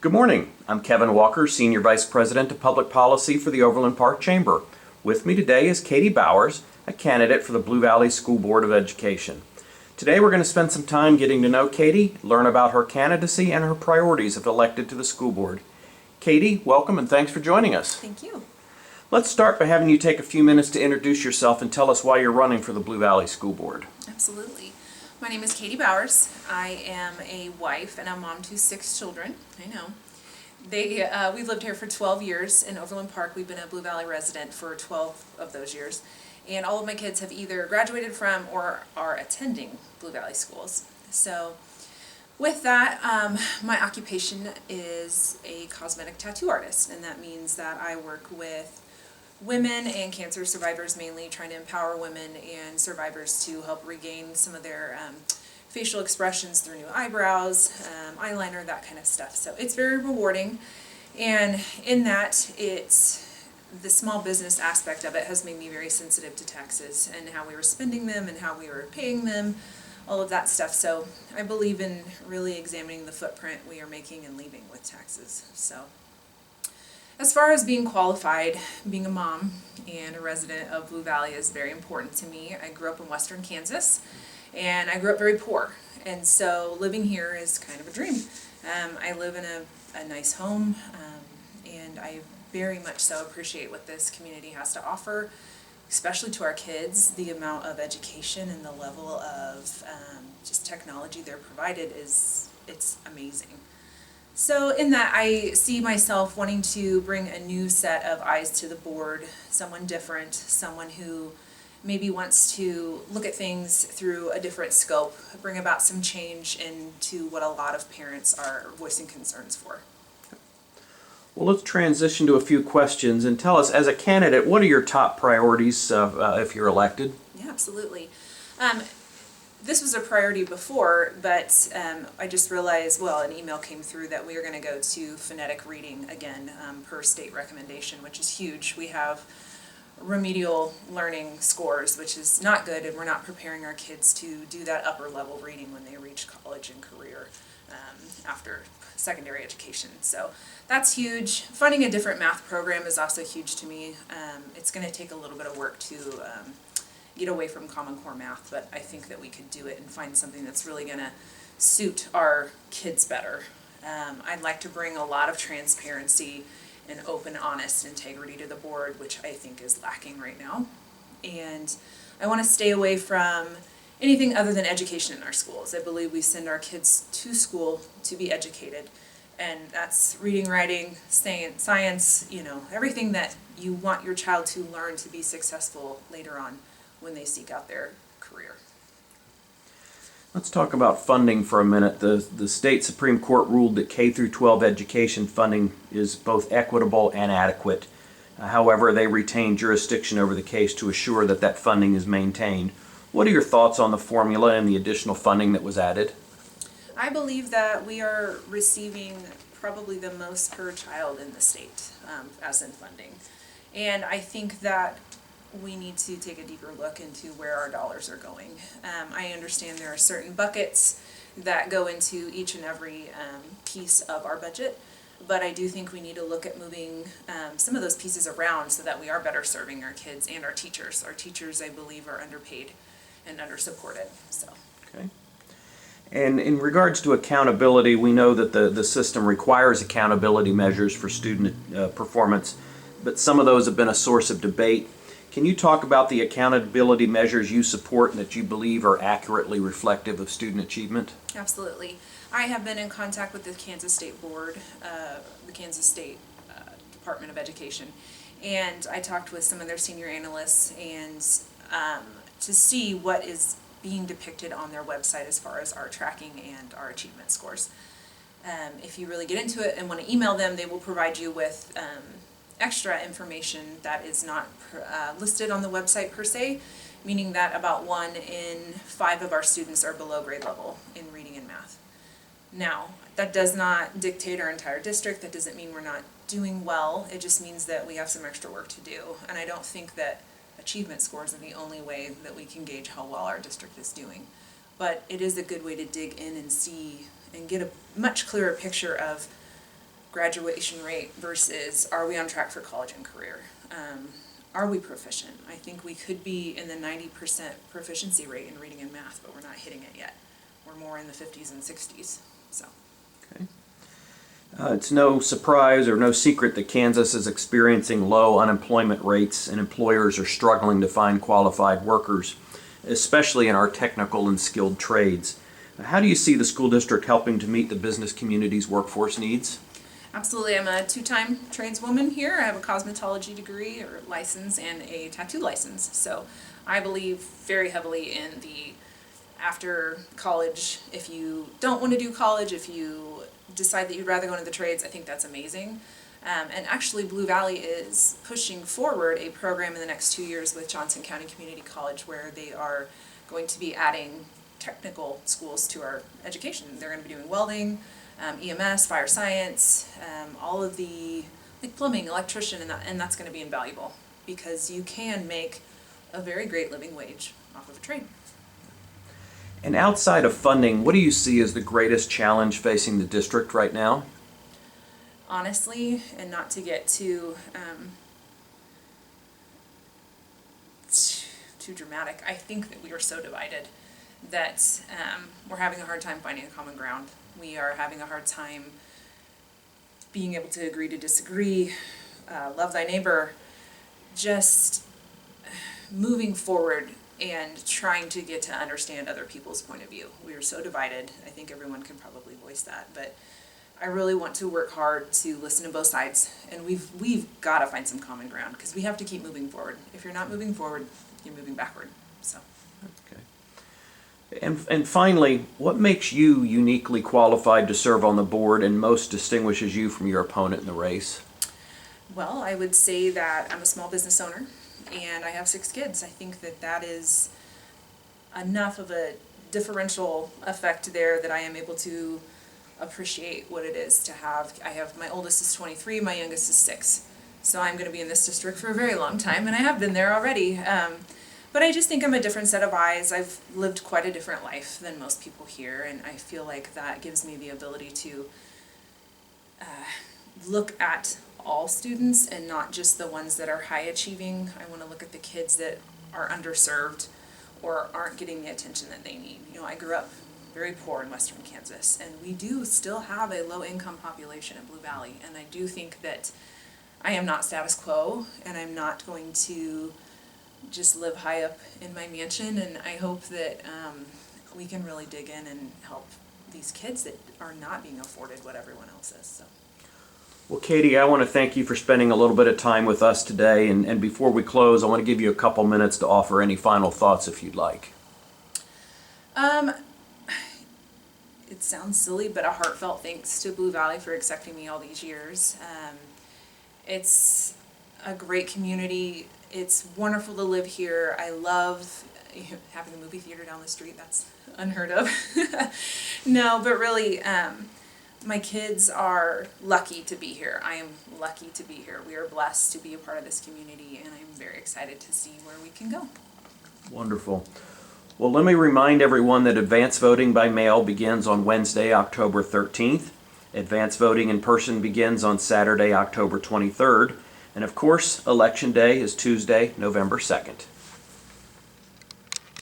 Good morning. I'm Kevin Walker, Senior Vice President of Public Policy for the Overland Park Chamber. With me today is Kaety Bowers, a candidate for the Blue Valley School Board of Education. Today we're going to spend some time getting to know Katy, learn about her candidacy and her priorities if elected to the school board. Katy, welcome and thanks for joining us. Thank you. Let's start by having you take a few minutes to introduce yourself and tell us why you're running for the Blue Valley School Board. Absolutely. My name is Kaety Bowers. I am a wife and a mom to 6 children. I know. We've lived here for 12 years in Overland Park. We've been a Blue Valley resident for 12 of those years. And all of my kids have either graduated from or are attending Blue Valley schools. So with that, my occupation is a cosmetic tattoo artist. And that means that I work with women and cancer survivors, mainly trying to empower women and survivors to help regain some of their facial expressions through new eyebrows, eyeliner, that kind of stuff. So it's very rewarding, and in that, the small business aspect of it has made me very sensitive to taxes and how we were spending them and how we were paying them, all of that stuff. So I believe in really examining the footprint we are making and leaving with taxes. So as far as being qualified, being a mom and a resident of Blue Valley is very important to me. I grew up in western Kansas, and I grew up very poor, and so living here is kind of a dream. I live in a nice home, and I very much so appreciate what this community has to offer, especially to our kids. The amount of education and the level of just technology they're provided it's amazing. So in that, I see myself wanting to bring a new set of eyes to the board, someone different, someone who maybe wants to look at things through a different scope, bring about some change into what a lot of parents are voicing concerns for. Well, let's transition to a few questions and tell us, as a candidate, what are your top priorities if you're elected? Yeah, absolutely. This was a priority before, but I just realized, well, an email came through that we are going to go to phonetic reading again per state recommendation, which is huge. We have remedial learning scores, which is not good, and we're not preparing our kids to do that upper level reading when they reach college and career after secondary education. So that's huge. Finding a different math program is also huge to me. It's going to take a little bit of work to get away from Common Core math, but I think that we could do it and find something that's really going to suit our kids better. I'd like to bring a lot of transparency and open, honest integrity to the board, which I think is lacking right now. And I want to stay away from anything other than education in our schools. I believe we send our kids to school to be educated, and that's reading, writing, science, everything that you want your child to learn to be successful later on when they seek out their career. Let's talk about funding for a minute. The state Supreme Court ruled that K through 12 education funding is both equitable and adequate. However, they retain jurisdiction over the case to assure that that funding is maintained. What are your thoughts on the formula and the additional funding that was added? I believe that we are receiving probably the most per child in the state as in funding. And I think that we need to take a deeper look into where our dollars are going. I understand there are certain buckets that go into each and every piece of our budget, but I do think we need to look at moving some of those pieces around so that we are better serving our kids and our teachers. Our teachers, I believe, are underpaid and undersupported. So. Okay. And in regards to accountability, we know that the system requires accountability measures for student performance, but some of those have been a source of debate. Can you talk about the accountability measures you support and that you believe are accurately reflective of student achievement? Absolutely. I have been in contact with the Kansas State Board, the Kansas State Department of Education, and I talked with some of their senior analysts and to see what is being depicted on their website as far as our tracking and our achievement scores. If you really get into it and want to email them, they will provide you with extra information that is not listed on the website per se, meaning that about 1 in 5 of our students are below grade level in reading and math. Now, that does not dictate our entire district. That doesn't mean we're not doing well. It just means that we have some extra work to do. And I don't think that achievement scores are the only way that we can gauge how well our district is doing. But it is a good way to dig in and see and get a much clearer picture of graduation rate versus are we on track for college and career? Are we proficient? I think we could be in the 90% proficiency rate in reading and math, but we're not hitting it yet. We're more in the 50s and 60s, so. Okay. It's no surprise or no secret that Kansas is experiencing low unemployment rates and employers are struggling to find qualified workers, especially in our technical and skilled trades. How do you see the school district helping to meet the business community's workforce needs? Absolutely. I'm a two-time tradeswoman here. I have a cosmetology degree or license and a tattoo license. So I believe very heavily in the after college, if you don't want to do college, if you decide that you'd rather go into the trades, I think that's amazing. And actually Blue Valley is pushing forward a program in the next 2 years with Johnson County Community College where they are going to be adding technical schools to our education. They're going to be doing welding, EMS, fire science, all of the like plumbing, electrician, and that's going to be invaluable because you can make a very great living wage off of a trade. And outside of funding, what do you see as the greatest challenge facing the district right now? Honestly, and not to get too dramatic, I think that we are so divided that we're having a hard time finding a common ground. We are having a hard time being able to agree to disagree, love thy neighbor, just moving forward and trying to get to understand other people's point of view. We are so divided. I think everyone can probably voice that, but I really want to work hard to listen to both sides, and we've got to find some common ground because we have to keep moving forward. If you're not moving forward, you're moving backward. So. Okay. And finally, what makes you uniquely qualified to serve on the board and most distinguishes you from your opponent in the race? Well, I would say that I'm a small business owner and I have 6 kids. I think that that is enough of a differential effect there that I am able to appreciate what it is to have. My oldest is 23, my youngest is 6. So I'm going to be in this district for a very long time, and I have been there already. But I just think I'm a different set of eyes. I've lived quite a different life than most people here, and I feel like that gives me the ability to look at all students and not just the ones that are high achieving. I want to look at the kids that are underserved or aren't getting the attention that they need. You know, I grew up very poor in western Kansas, and we do still have a low income population in Blue Valley, and I do think that I am not status quo, and I'm not going to just live high up in my mansion, and I hope that we can really dig in and help these kids that are not being afforded what everyone else is. So. Well, Katy, I want to thank you for spending a little bit of time with us today, and before we close, I want to give you a couple minutes to offer any final thoughts if you'd like. It sounds silly, but a heartfelt thanks to Blue Valley for accepting me all these years. It's a great community. It's wonderful to live here. I love having a movie theater down the street. That's unheard of. No, but really, my kids are lucky to be here. I am lucky to be here. We are blessed to be a part of this community, and I'm very excited to see where we can go. Wonderful. Well, let me remind everyone that advance voting by mail begins on Wednesday, October 13th. Advance voting in person begins on Saturday, October 23rd. And of course, Election Day is Tuesday, November 2nd.